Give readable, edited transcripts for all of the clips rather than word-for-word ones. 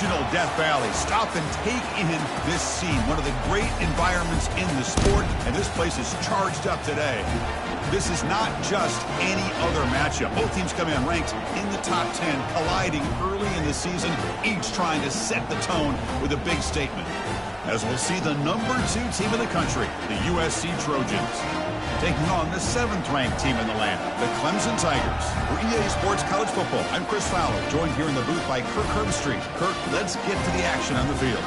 Regional Death Valley. Stop and take in this scene. One of the great environments in the sport, and this place is charged up today. This is not just any other matchup. Both teams come in ranked in the top 10, colliding early in the season, each trying to set the tone with a big statement. As we'll see the number 2 team in the country, the USC Trojans, taking on the 7th-ranked team in the land, the Clemson Tigers. For EA Sports College Football, I'm Chris Fowler, joined here in the booth by Kirk Herbstreit. Kirk, let's get to the action on the field.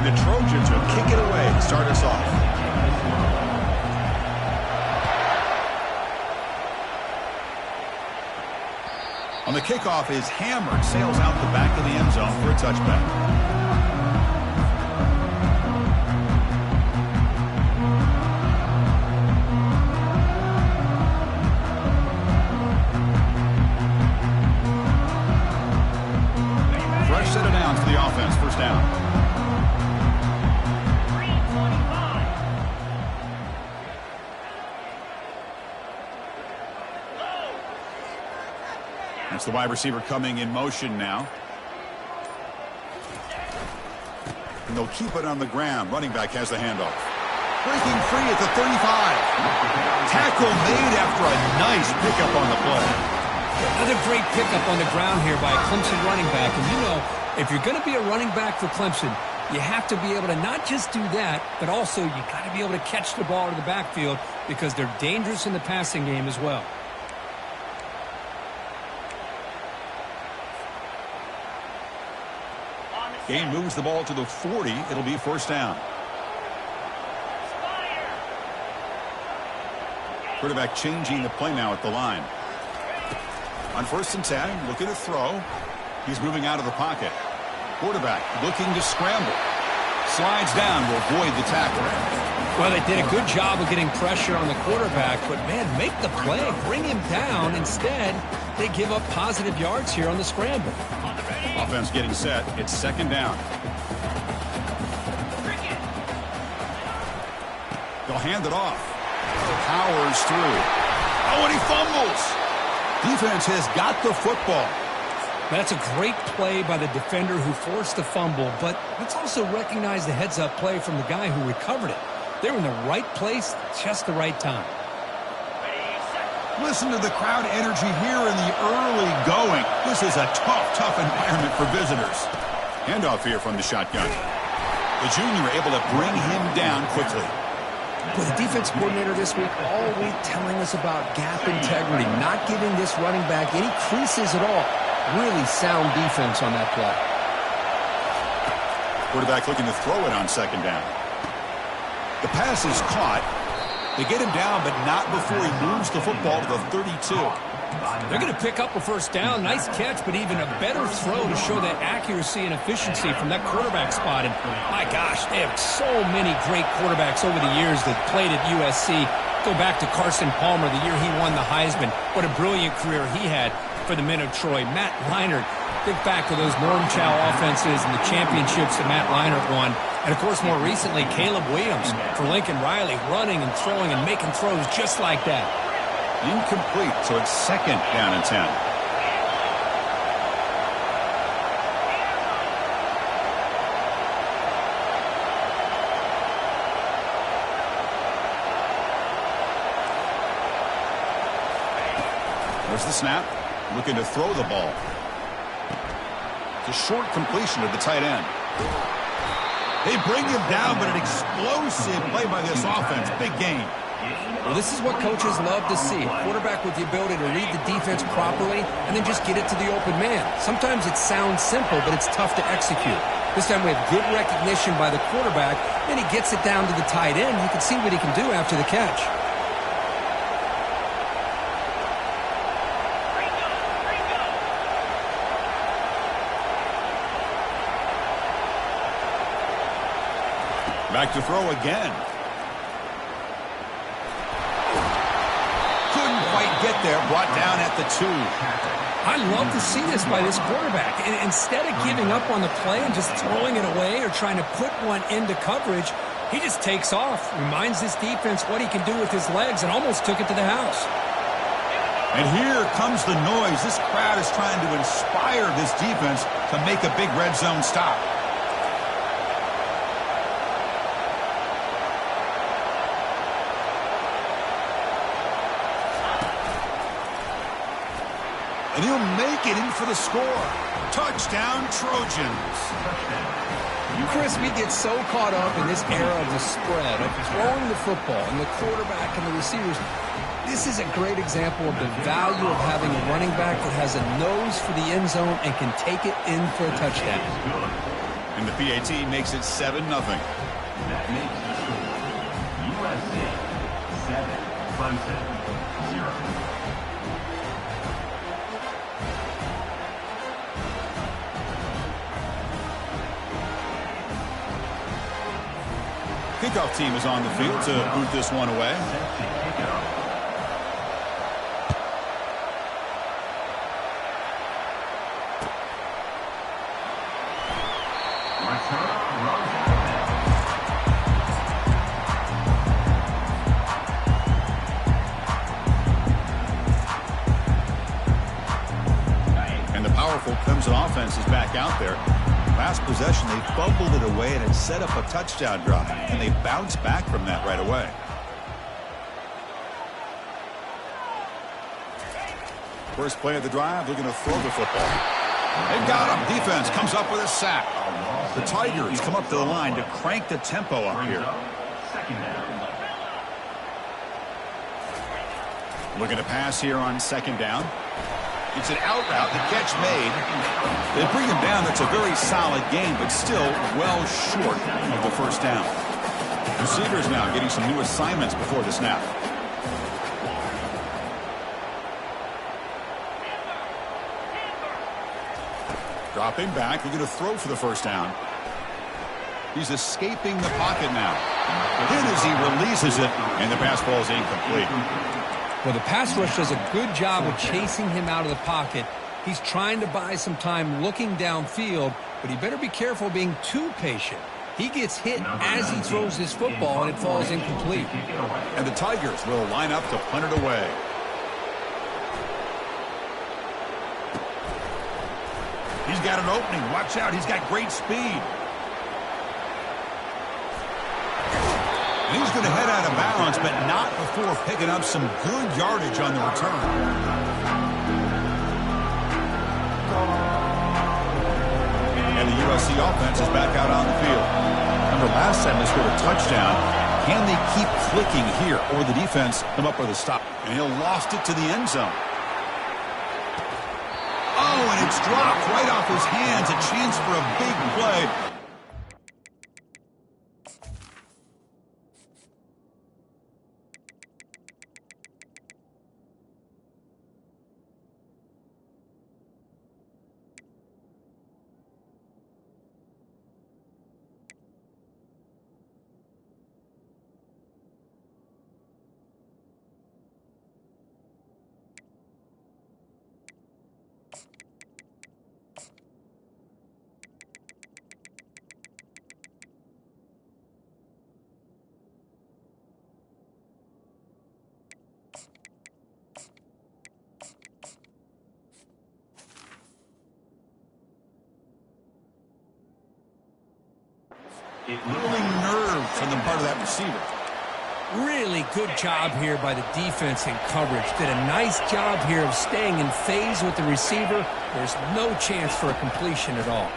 The Trojans will kick it away to start us off. On the kickoff is hammered, sails out the back of the end zone for a touchback. Fresh set of downs for the offense, first down. That's the wide receiver coming in motion now. And they'll keep it on the ground. Running back has the handoff. Breaking free at the 35. Tackle made after a nice pickup on the play. Another great pickup on the ground here by a Clemson running back. And you know, if you're going to be a running back for Clemson, you have to be able to not just do that, but also you got to be able to catch the ball to the backfield because they're dangerous in the passing game as well. Gain moves the ball to the 40. It'll be first down. Quarterback changing the play now at the line. On 1st and 10, looking to throw. He's moving out of the pocket. Quarterback looking to scramble. Slides down to avoid the tackle. Well, they did a good job of getting pressure on the quarterback, but, man, make the play, bring him down. Instead, they give up positive yards here on the scramble. Offense getting set. It's 2nd down. They'll hand it off. Powers through. Oh, and he fumbles. Defense has got the football. That's a great play by the defender who forced the fumble, but let's also recognize the heads-up play from the guy who recovered it. They're in the right place, just the right time. Listen to the crowd energy here in the early going. This is a tough environment for visitors. Handoff here from the shotgun. The junior able to bring him down quickly. Well, the defense coordinator this week all week telling us about gap integrity, not giving this running back any creases at all. Really sound defense on that play. Quarterback looking to throw it on 2nd down. The pass is caught. They get him down, but not before he moves the football to the 32. They're going to pick up a first down. Nice catch, but even a better throw to show that accuracy and efficiency from that quarterback spot. And my gosh, they have so many great quarterbacks over the years that played at USC. Go back to Carson Palmer, the year he won the Heisman. What a brilliant career he had for the men of Troy. Matt Leinart, think back to those Norm Chow offenses and the championships that Matt Leinart won. And, of course, more recently, Caleb Williams for Lincoln Riley, running and throwing and making throws just like that. Incomplete, so it's 2nd down and 10. There's the snap. Looking to throw the ball. It's a short completion to the tight end. They bring him down, but an explosive play by this offense. Big gain. Well, this is what coaches love to see. A quarterback with the ability to read the defense properly and then just get it to the open man. Sometimes it sounds simple, but it's tough to execute. This time we have good recognition by the quarterback, and he gets it down to the tight end. You can see what he can do after the catch. Back to throw again. Couldn't quite get there. Brought down at the 2. I love to see this by this quarterback. And instead of giving up on the play and just throwing it away or trying to put one into coverage, He just takes off, reminds his defense what he can do with his legs, and almost took it to the house. And here comes the noise. This crowd is trying to inspire this defense to make a big red zone stop. And he'll make it in for the score. Touchdown, Trojans. Chris, we get so caught up in this era of the spread, of throwing the football, and the quarterback and the receivers. This is a great example of the value of having a running back that has a nose for the end zone and can take it in for a touchdown. And the PAT makes it 7-0. That makes the score USC 7, Clemson 0. Kickoff team is on the field to boot this one away. And the powerful Clemson offense is back out there. Last possession, they fumbled it away, and it set up a touchdown drive. And they bounced back from that right away. First play of the drive, looking to throw the football. They've got him. Defense comes up with a sack. The Tigers come up to the line to crank the tempo up here. Looking to pass here on second down. It's an out route, the catch made. They bring him down. That's a very solid game, but still well short of the first down. Receivers now getting some new assignments before the snap. Dropping back, looking to throw for the first down. He's escaping the pocket now. Then as he releases it, and the pass ball is incomplete. Well, the pass rush does a good job of chasing him out of the pocket. He's trying to buy some time looking downfield, but he better be careful being too patient. He gets hit as he throws his football, and it falls incomplete. And the Tigers will line up to punt it away. He's got an opening. Watch out. He's got great speed. And he's going to head out of bounds, but not before picking up some good yardage on the return. And the USC offense is back out on the field. Remember, last time they scored a touchdown. Can they keep clicking here, or the defense come up with a stop? And he'll lost it to the end zone. Oh, and it's dropped right off his hands. A chance for a big play. Really nerves on the part of that receiver. Really good job here by the defense in coverage. Did a nice job here of staying in phase with the receiver. There's no chance for a completion at all.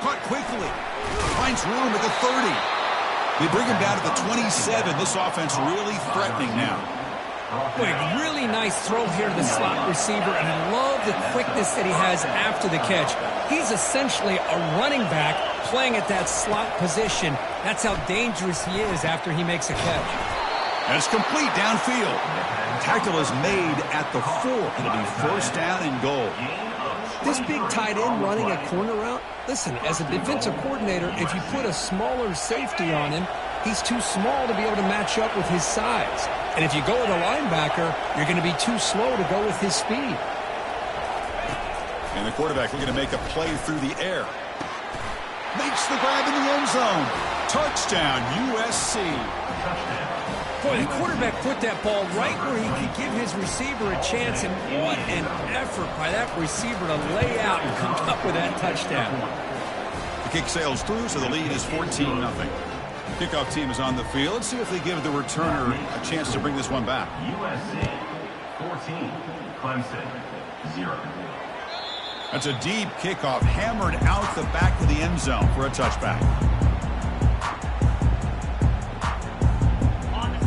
Caught quickly. Finds room at the 30. They bring him down to the 27. This offense really threatening now. Boy, really nice throw here to the slot receiver, and I love the quickness that he has after the catch. He's essentially a running back playing at that slot position. That's how dangerous he is after he makes a catch. And it's complete downfield. Tackle is made at the 4. It'll be first down and goal. This big tight end running a corner route, listen, as a defensive coordinator, if you put a smaller safety on him, he's too small to be able to match up with his size. And if you go with a linebacker, you're going to be too slow to go with his speed. And the quarterback looking to make a play through the air. Makes the grab in the end zone. Touchdown, USC. Boy, the quarterback put that ball right where he could give his receiver a chance, and what an effort by that receiver to lay out and come up with that touchdown. The kick sails through, so the lead is 14-0. Kickoff team is on the field. Let's see if they give the returner a chance to bring this one back. USC 14, Clemson 0. That's a deep kickoff, hammered out the back of the end zone for a touchback.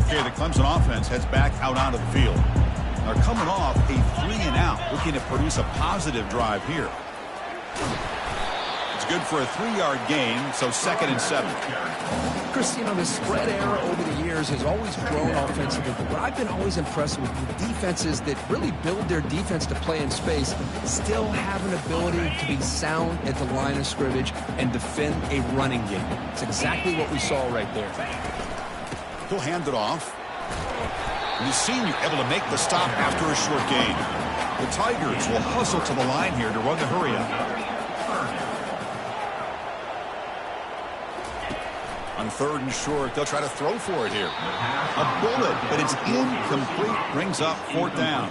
Okay, the Clemson offense heads back out onto the field. They're coming off a 3-and-out, looking to produce a positive drive here. It's good for a 3-yard gain, so 2nd and 7. Chris, you know, the spread era over the years has always grown offensively, but what I've been always impressed with defenses that really build their defense to play in space still have an ability to be sound at the line of scrimmage and defend a running game. It's exactly what we saw right there. He'll hand it off. And the senior able to make the stop after a short gain. The Tigers will hustle to the line here to run the hurry-up. On 3rd and short, they'll try to throw for it here. A bullet, but it's incomplete. Brings up 4th down.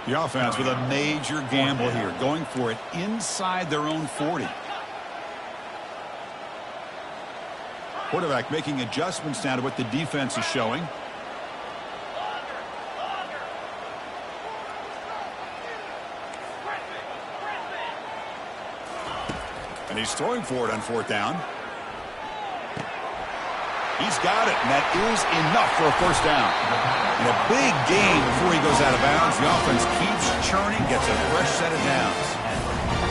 The offense with a major gamble here, going for it inside their own 40. Quarterback making adjustments now to what the defense is showing. And he's throwing for it on 4th down. He's got it, and that is enough for a 1st down. And a big gain before he goes out of bounds. The offense keeps churning, gets a fresh set of downs.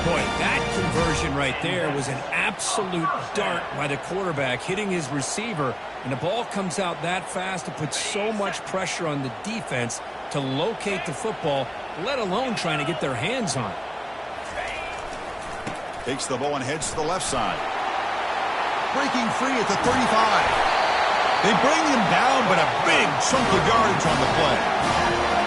Boy, that conversion right there was an absolute dart by the quarterback, hitting his receiver, and the ball comes out that fast. It puts so much pressure on the defense to locate the football, let alone trying to get their hands on it. Takes the ball and heads to the left side. Breaking free at the 35. They bring him down, but a big chunk of yardage on the play.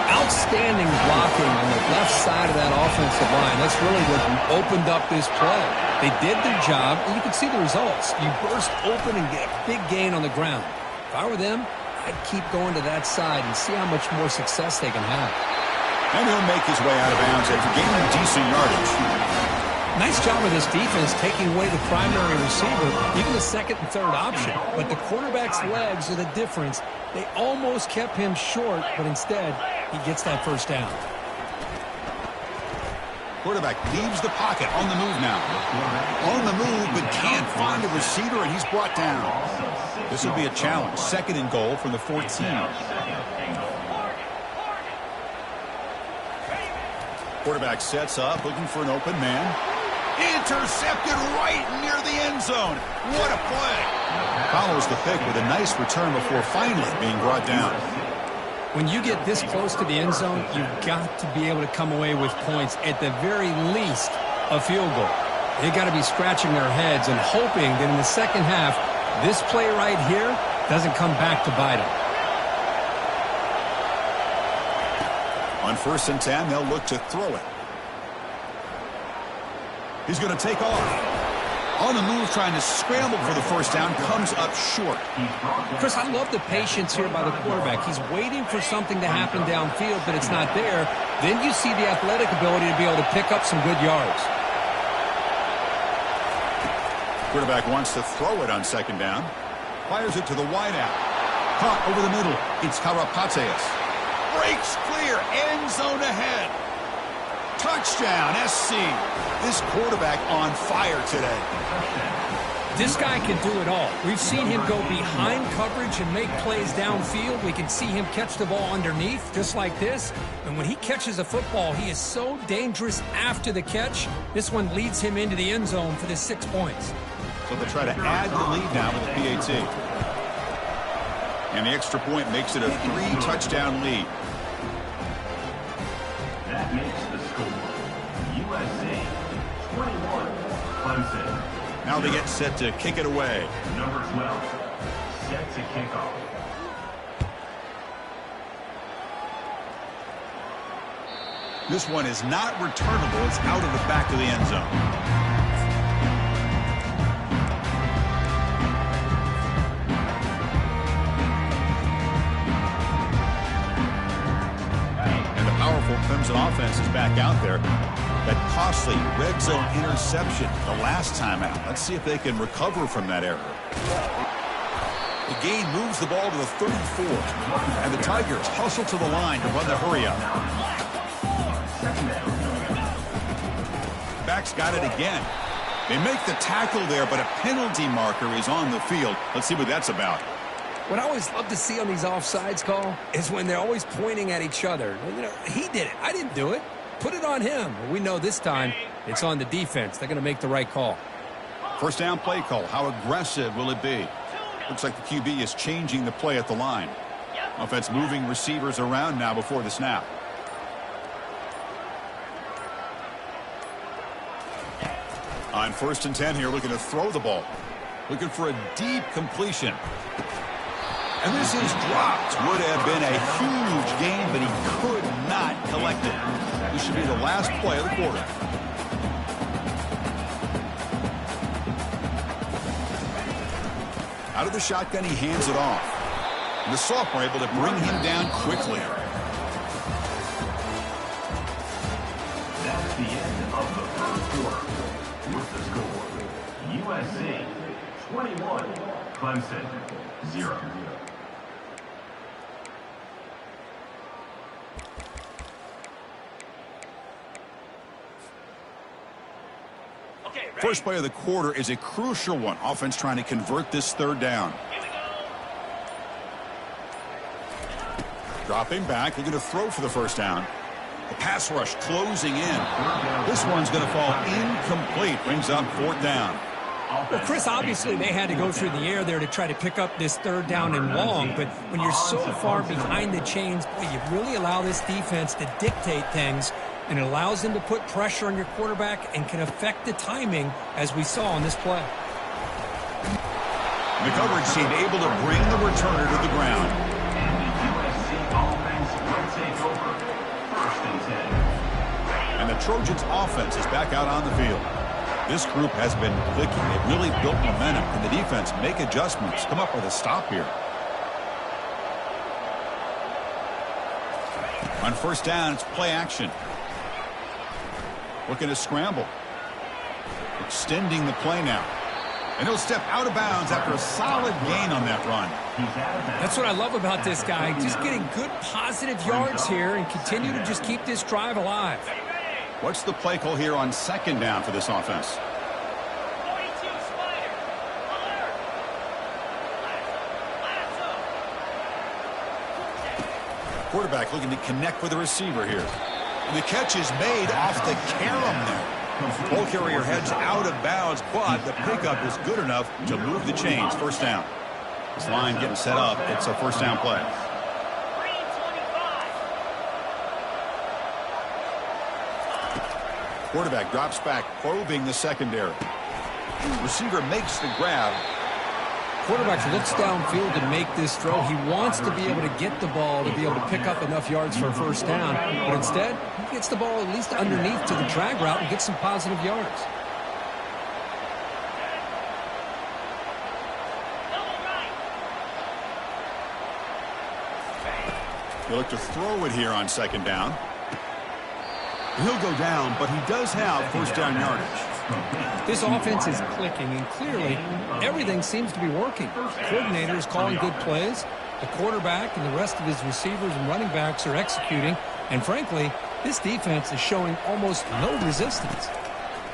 Outstanding blocking on the left side of that offensive line. That's really what opened up this play. They did their job, and you can see the results. You burst open and get a big gain on the ground. If I were them, I'd keep going to that side and see how much more success they can have. And he'll make his way out of bounds after gaining decent yardage. Nice job of this defense taking away the primary receiver, even the 2nd and 3rd option. But the quarterback's legs are the difference. They almost kept him short, but instead, he gets that 1st down. Quarterback leaves the pocket, on the move now. On the move, but can't find a receiver, and he's brought down. This will be a challenge. 2nd and goal from the 14. Quarterback sets up, looking for an open man. Intercepted right near the end zone. What a play. Follows the pick with a nice return before finally being brought down. When you get this close to the end zone, you've got to be able to come away with points, at the very least a field goal. They've got to be scratching their heads and hoping that in the 2nd half, this play right here doesn't come back to bite them. On 1st and 10, they'll look to throw it. He's going to take off. On the move, trying to scramble for the 1st down, comes up short. Chris, I love the patience here by the quarterback. He's waiting for something to happen downfield, but it's not there. Then you see the athletic ability to be able to pick up some good yards. Quarterback wants to throw it on 2nd down. Fires it to the wideout. Caught over the middle. It's Karapateas. Breaks clear. End zone ahead. Touchdown, SC. This quarterback on fire today. This guy can do it all. We've seen him go behind coverage and make plays downfield. We can see him catch the ball underneath, just like this. And when he catches a football, he is so dangerous after the catch. This one leads him into the end zone for the 6 points. So they'll try to add the lead now with the PAT. And the extra point makes it a 3-touchdown lead. That makes the score USC 21, Clemson. Now they get set to kick it away. Number 12, set to kick off. This one is not returnable. It's out of the back of the end zone. Clemson offense is back out there. That costly red zone interception the last time out. Let's see if they can recover from that error. The gain moves the ball to the 34. And the Tigers hustle to the line to run the hurry up. Back's got it again. They make the tackle there, but a penalty marker is on the field. Let's see what that's about. What I always love to see on these offsides call is when they're always pointing at each other. You know, he did it. I didn't do it. Put it on him. We know this time it's on the defense. They're going to make the right call. First down play call. How aggressive will it be? Looks like the QB is changing the play at the line. Offense moving receivers around now before the snap. On 1st and 10 here, looking to throw the ball. Looking for a deep completion. And this is dropped. Would have been a huge gain, but he could not collect it. This should be the last play of the quarter. Out of the shotgun, he hands it off. And the sophomore able to bring him down quickly. That's the end of the first quarter. With the score, USC 21, Clemson 0. First play of the quarter is a crucial one. Offense trying to convert this third down. Dropping back, looking to throw for the first down. The pass rush closing in. This one's going to fall incomplete. Brings up 4th down. Well, Chris, obviously they had to go through the air there to try to pick up this 3rd down and long, but when you're so far behind the chains, boy, you really allow this defense to dictate things, and it allows them to put pressure on your quarterback and can affect the timing, as we saw on this play. The coverage team able to bring the returner to the ground. And the USC offense will take over. 1st and 10. And the Trojans offense is back out on the field. This group has been clicking. They've really built momentum. Can the defense make adjustments? Come up with a stop here. On 1st down, it's play action. Looking to scramble. Extending the play now. And he'll step out of bounds after a solid gain on that run. That's what I love about this guy. Just getting good positive yards here and continue to just keep this drive alive. What's the play call here on 2nd down for this offense? Quarterback looking to connect with the receiver here. And the catch is made off the carom there. Ball carrier heads out of bounds, but the pickup is good enough to move the chains. 1st down. This line getting set up. It's a 1st down play. Quarterback drops back, probing the secondary. Receiver makes the grab. Quarterback looks downfield to make this throw. He wants to be able to get the ball to be able to pick up enough yards for a 1st down. But instead, he gets the ball at least underneath to the drag route and gets some positive yards. He'll look to throw it here on 2nd down. He'll go down, but he does have 1st down yardage. This offense is clicking, and clearly everything seems to be working. The coordinator is calling good plays. The quarterback and the rest of his receivers and running backs are executing. And frankly, this defense is showing almost no resistance.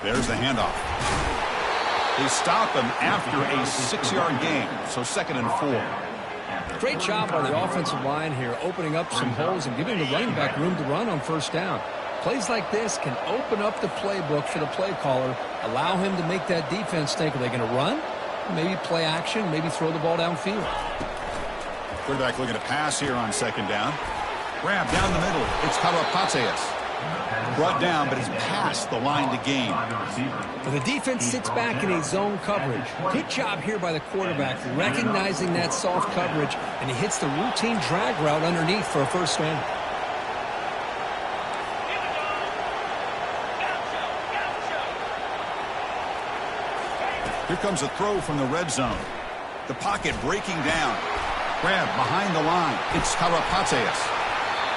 There's the handoff. They stop him after a 6-yard gain, so 2nd and 4. Great job by the offensive line here, opening up some holes and giving the running back room to run on 1st down. Plays like this can open up the playbook for the play caller, allow him to make that defense think, are they going to run? Maybe play action, maybe throw the ball downfield. Quarterback looking to pass here on 2nd down. Grab down the middle. It's Karapateas. Brought down, but it's past the line to gain. Well, the defense sits back in a zone coverage. Good job here by the quarterback, recognizing that soft coverage, and he hits the routine drag route underneath for a 1st down. Here comes a throw from the red zone. The pocket breaking down. Grab behind the line. It's Karapateas.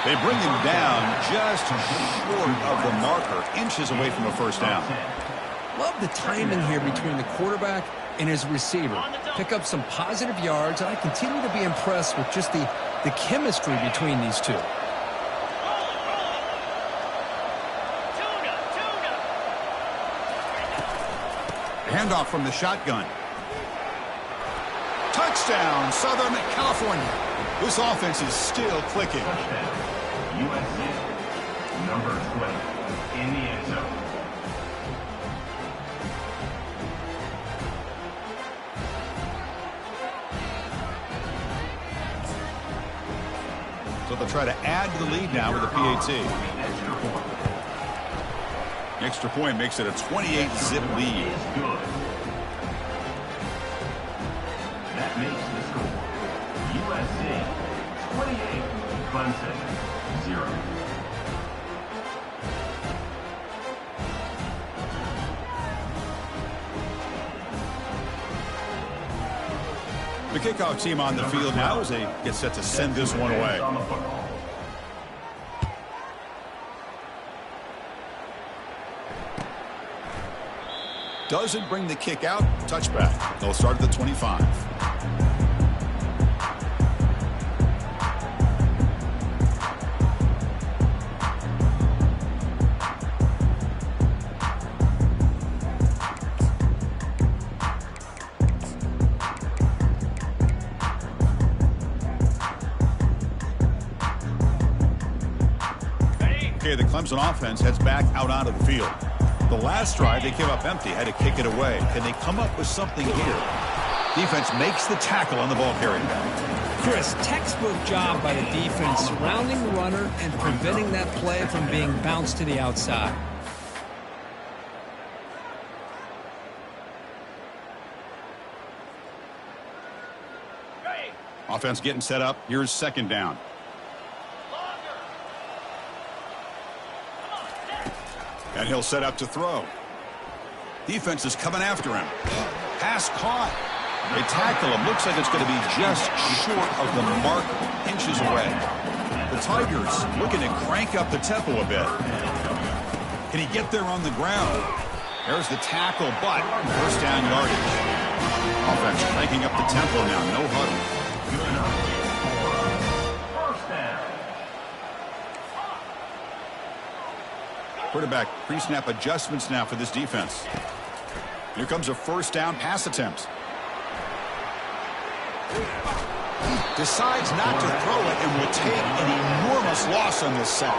They bring him down just short of the marker, inches away from a first down. Love the timing here between the quarterback and his receiver. Pick up some positive yards, and I continue to be impressed with just the chemistry between these two. Handoff from the shotgun. Touchdown, Southern California. This offense is still clicking. Touchdown, USC, number 20, in the end zone. So they'll try to add to the lead now with a PAT. Extra point makes it a 28-zip lead. Good. That makes the score USC 28, Clemson 0. The kickoff team on the field now as they get set to send this one away. On the football. Doesn't bring the kick out. Touchback. They'll start at the 25. Okay, the Clemson offense heads back out onto the field. The last drive, they came up empty, had to kick it away. Can they come up with something here? Defense makes the tackle on the ball carrier. Chris, textbook job by the defense, surrounding the runner and preventing that play from being bounced to the outside. Offense getting set up. Here's second down. And he'll set up to throw. Defense is coming after him. Pass caught. They tackle him. Looks like it's going to be just short of the mark, inches away. The Tigers looking to crank up the tempo a bit. Can he get there on the ground? There's the tackle, but first down yardage. Offense cranking up the tempo now. No huddle. Quarterback pre-snap adjustments now for this defense. Here comes a first down pass attempt. Decides not to throw it and will take an enormous loss on this sack.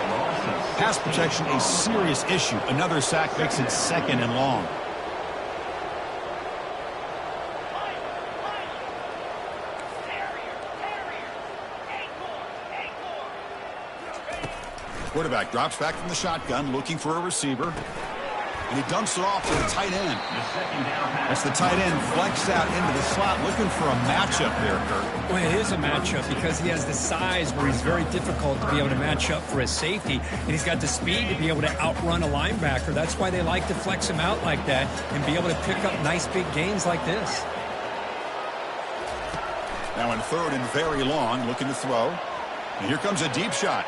Pass protection a serious issue. Another sack makes it second and long. Quarterback drops back from the shotgun, looking for a receiver. And he dumps it off to the tight end. As the tight end flexed out into the slot, looking for a matchup there, Kurt. Well, it is a matchup because he has the size where he's very difficult to be able to match up for his safety. And he's got the speed to be able to outrun a linebacker. That's why they like to flex him out like that and be able to pick up nice big gains like this. Now in third and very long, looking to throw. And here comes a deep shot.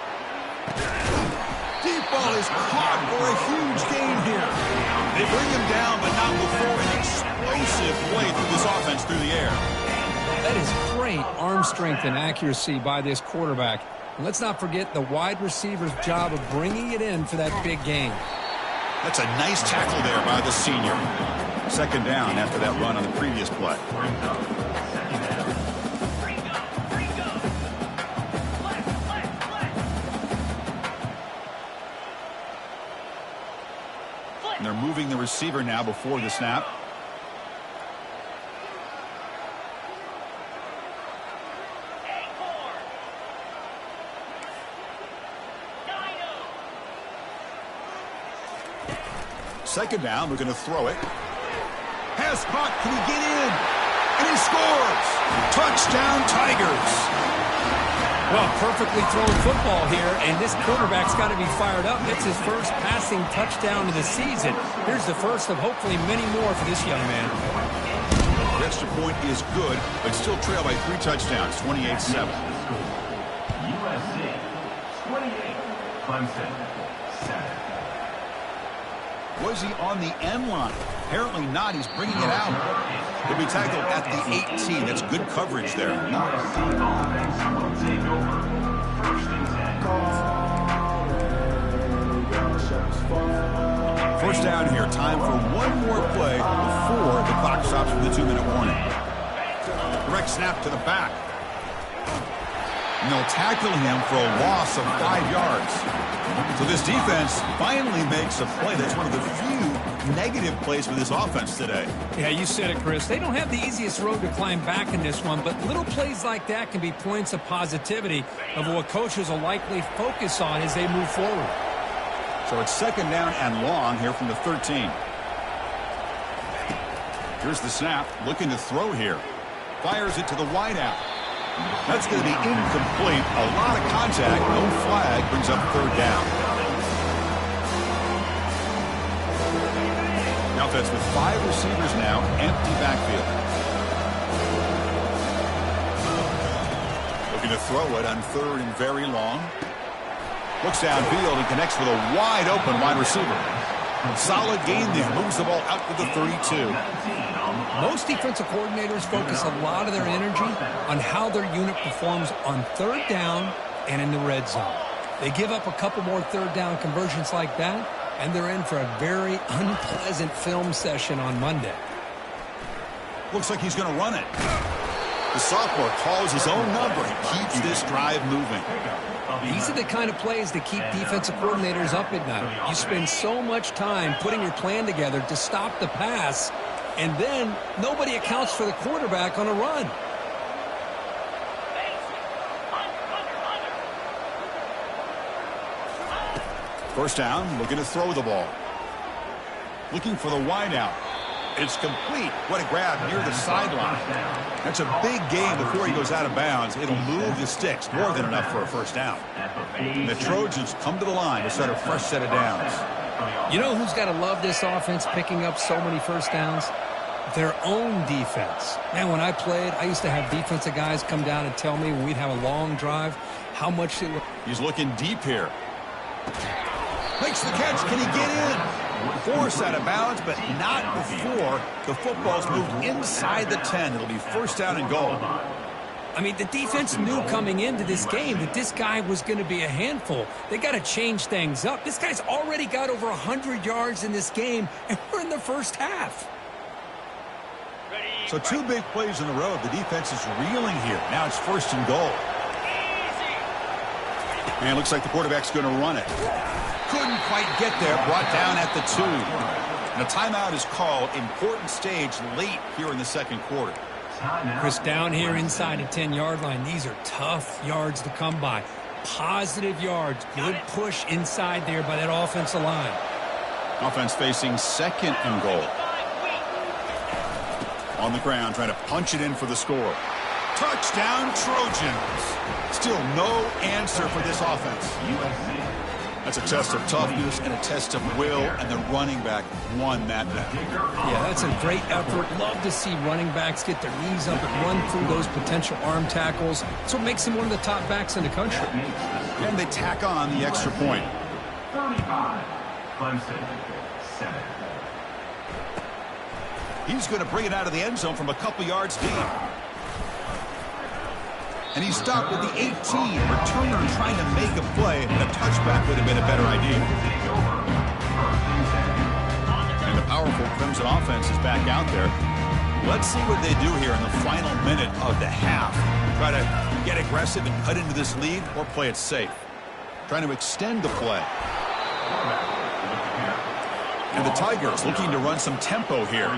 Deep ball is caught for a huge gain here. They bring him down, but not before an explosive play through this offense through the air. That is great arm strength and accuracy by this quarterback. And let's not forget the wide receiver's job of bringing it in for that big gain. That's a nice tackle there by the senior. Second down after that run on the previous play. And they're moving the receiver now before the snap. Second down, we're going to throw it. Pass caught, can he get in? And he scores! Touchdown, Tigers! Well, perfectly thrown football here, and this quarterback's got to be fired up. It's his first passing touchdown of the season. Here's the first of hopefully many more for this young man. The extra point is good, but still trail by 3 touchdowns, 28-7. USC 28, Clemson, 7. Was he on the end line? Apparently not. He's bringing it out. He'll be tackled at the 18. That's good coverage there. USC offense will take over. 1st and 10. First down here. Time for one more play before the clock stops with the 2-minute warning. Direct snap to the back. And they'll tackle him for a loss of 5 yards. So this defense finally makes a play. That's one of the few negative plays for this offense today. Yeah, you said it, Chris. They don't have the easiest road to climb back in this one, but little plays like that can be points of positivity of what coaches will likely focus on as they move forward. So it's 2nd down and long here from the 13. Here's the snap. Looking to throw here. Fires it to the wideout. That's going to be incomplete. A lot of contact. No flag. Brings up 3rd down. Now that's with 5 receivers now. Empty backfield. Looking to throw it on 3rd and very long. Looks downfield and connects with a wide open wide receiver. Solid gain there. Moves the ball out to the 32. Most defensive coordinators focus a lot of their energy on how their unit performs on 3rd down and in the red zone. They give up a couple more 3rd down conversions like that, and they're in for a very unpleasant film session on Monday. Looks like he's going to run it. The sophomore calls his own number and keeps this drive moving. These are the kind of plays that keep defensive coordinators up at night. You spend so much time putting your plan together to stop the pass, and then nobody accounts for the quarterback on a run. First down, looking to throw the ball. Looking for the wideout. It's complete. What a grab near the sideline. That's a big gain before he goes out of bounds. It'll move the sticks. More than enough for a first down. And the Trojans come to the line to start a fresh set of downs. You know who's got to love this offense picking up so many first downs? Their own defense. Man, when I played, I used to have defensive guys come down and tell me when we'd have a long drive how much it would. He's looking deep here. Makes the catch. Can he get in? Forced out of bounds, but not before the football's moved inside the 10. It'll be first down and goal. I mean, the defense knew coming into this game that this guy was going to be a handful. They got to change things up. This guy's already got over 100 yards in this game, and we're in the first half. So 2 big plays in a row. The defense is reeling here. Now it's first and goal. And looks like the quarterback's going to run it. Couldn't quite get there. Brought down at the 2. And a timeout is called. Important stage late here in the 2nd quarter. Chris, down here inside the 10-yard line, these are tough yards to come by. Positive yards. Good push inside there by that offensive line. Offense facing 2nd and goal. On the ground, trying to punch it in for the score. Touchdown, Trojans. Still no answer for this offense. That's a test of toughness and a test of will, and the running back won that battle. Yeah, that's a great effort. Love to see running backs get their knees up and run through those potential arm tackles. That's what makes him one of the top backs in the country. And they tack on the extra point. 35, Clemson, 7. He's going to bring it out of the end zone from a couple yards deep. And he's stopped at the 18. Returner trying to make a play, and a touchback would have been a better idea. And the powerful Clemson offense is back out there. Let's see what they do here in the final minute of the half. Try to get aggressive and cut into this lead, or play it safe. Trying to extend the play. And the Tigers looking to run some tempo here.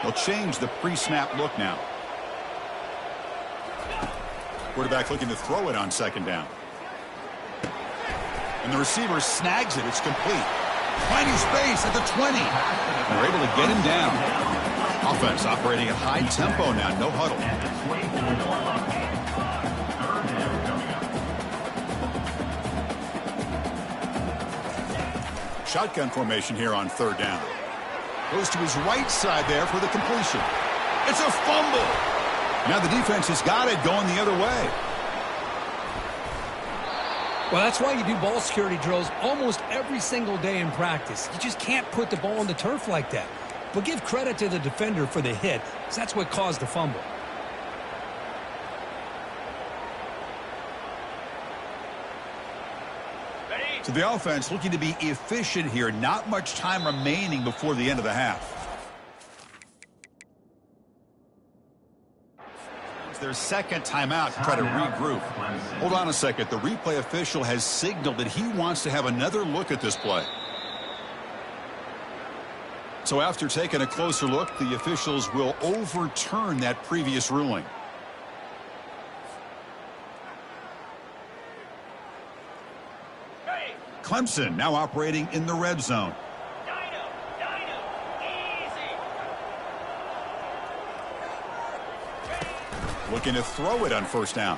They'll change the pre-snap look now. Quarterback looking to throw it on 2nd down. And the receiver snags it. It's complete. Finding space at the 20. And they're able to get him down. Offense operating at high tempo now. No huddle. Shotgun formation here on 3rd down. Goes to his right side there for the completion. It's a fumble. Now the defense has got it going the other way. Well, that's why you do ball security drills almost every single day in practice. You just can't put the ball on the turf like that. But give credit to the defender for the hit, because that's what caused the fumble. So the offense looking to be efficient here. Not much time remaining before the end of the half. Their second timeout to try to regroup. Hold on a second. The replay official has signaled that he wants to have another look at this play. So after taking a closer look, the officials will overturn that previous ruling. Clemson now operating in the red zone. Looking to throw it on first down.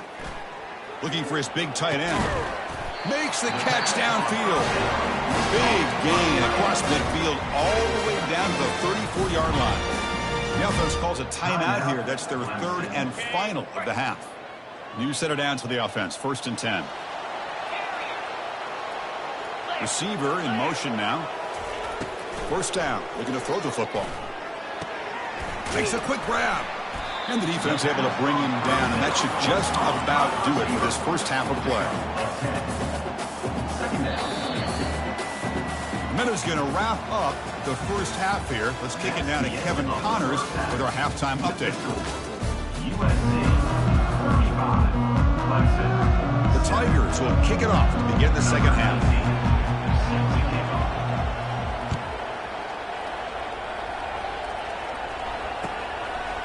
Looking for his big tight end. Makes the catch downfield. Big gain across midfield all the way down to the 34-yard line. The offense calls a timeout here. That's their third and final of the half. New center down to the offense. 1st and 10. Receiver in motion now. First down. Looking to throw the football. Takes a quick grab. And the defense able to bring him down, and that should just about do it for this first half of play. And then is going to wrap up the first half here. Let's kick it down to Kevin Connors with our halftime update. USC 45, Clemson. The Tigers will kick it off to begin the second half.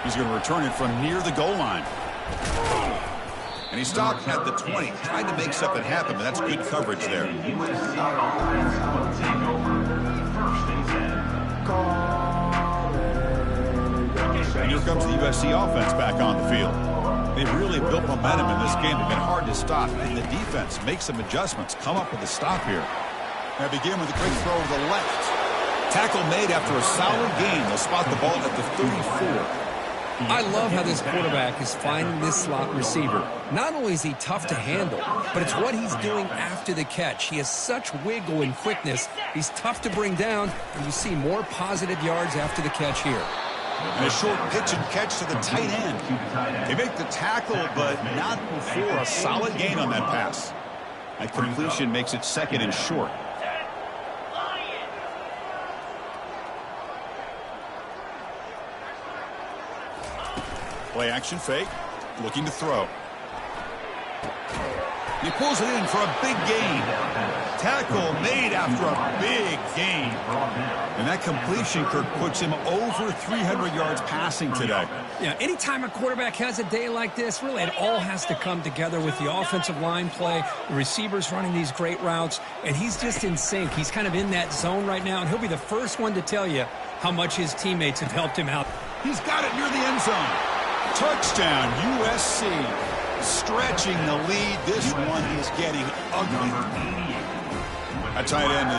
He's going to return it from near the goal line. And he stopped at the 20. Tried to make something happen, but that's good coverage there. And here comes the USC offense back on the field. They've really built momentum in this game. They've been hard to stop. And the defense makes some adjustments. Come up with a stop here. Now begin with a quick throw to the left. Tackle made after a solid gain. They'll spot the ball at the 34. I love how this quarterback is finding this slot receiver. Not only is he tough to handle, but it's what he's doing after the catch. He has such wiggle and quickness. He's tough to bring down, and you see more positive yards after the catch here. And a short pitch and catch to the tight end. They make the tackle, but not before a solid gain on that pass. That completion makes it 2nd and short. Play action fake. Looking to throw. He pulls it in for a big gain. Tackle made after a big gain. And that completion, Kirk, puts him over 300 yards passing today. Yeah, anytime a quarterback has a day like this, really it all has to come together with the offensive line play, the receivers running these great routes, and he's just in sync. He's kind of in that zone right now, and he'll be the first one to tell you how much his teammates have helped him out. He's got it near the end zone. Touchdown, USC. Stretching the lead. This one is getting ugly. A tight end.